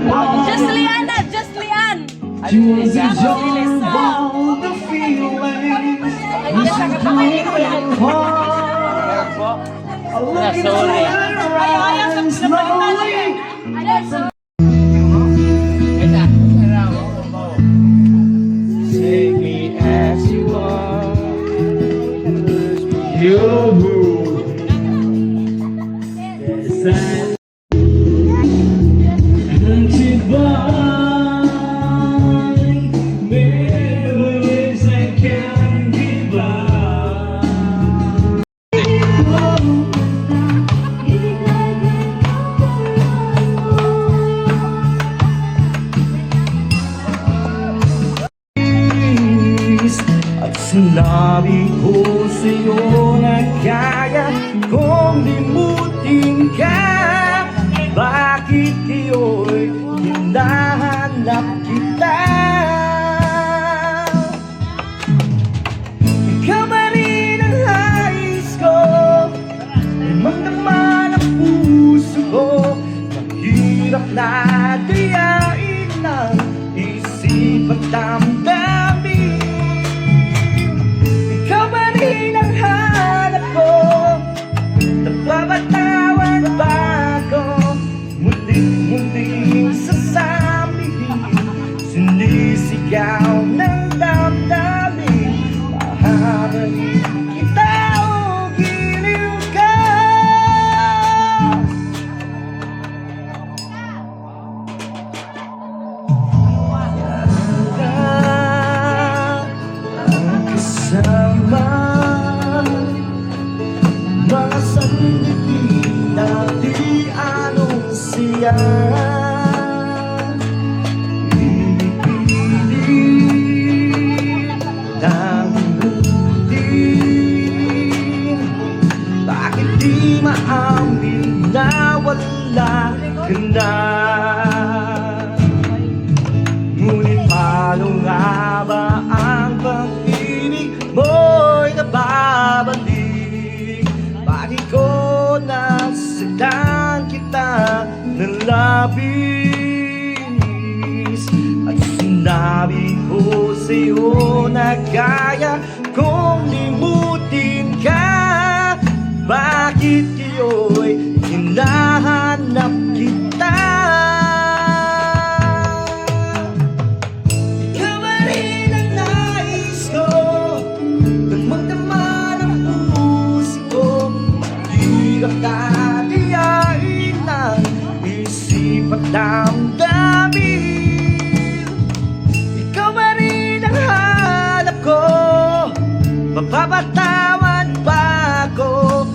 Just Liana, just Lian. She was a young all the feelings. Listen to me and heart. I look into her eyes slowly. Take me as you are. You're who. Yes, memories I can't give up. At sinabi ko sa'yo na kaya kong limutin ka. Bakit kayo'y hinahanap kita? Ikaw ba rin ang nais ko? Magdama ng puso ko. Mahirap na dayain ng isip at damdamin. Ikaw ba rin ang hanap ko? Napapatawad ba ako? Muling sasabihin, sinisigaw ng damdamin. Mahahalin kita o giliw ka. Ang kasama mga sandali na di anong siya. Pinipilit ng mutin. Bakit di maamin na wala ka na? Ngunit paano nga ba ang pag-ibig mo'y nababalik? Bakit ko nasaktan kita ng labis? At sinabi ko sa'yo na kaya kong limutin ka. Bakit kayo'y hinahanap kita? Ikaw ba rin ang nais ko? Nang magdama ng puso ko. Hirap na diyain ng isip at damdamin. Ikaw ba rin ang hanap ko? Mapapatawad ba ako?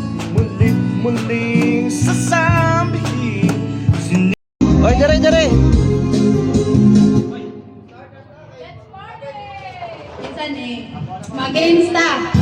Muling sasabihin. Oy, dere! Minsan eh, mag-insta.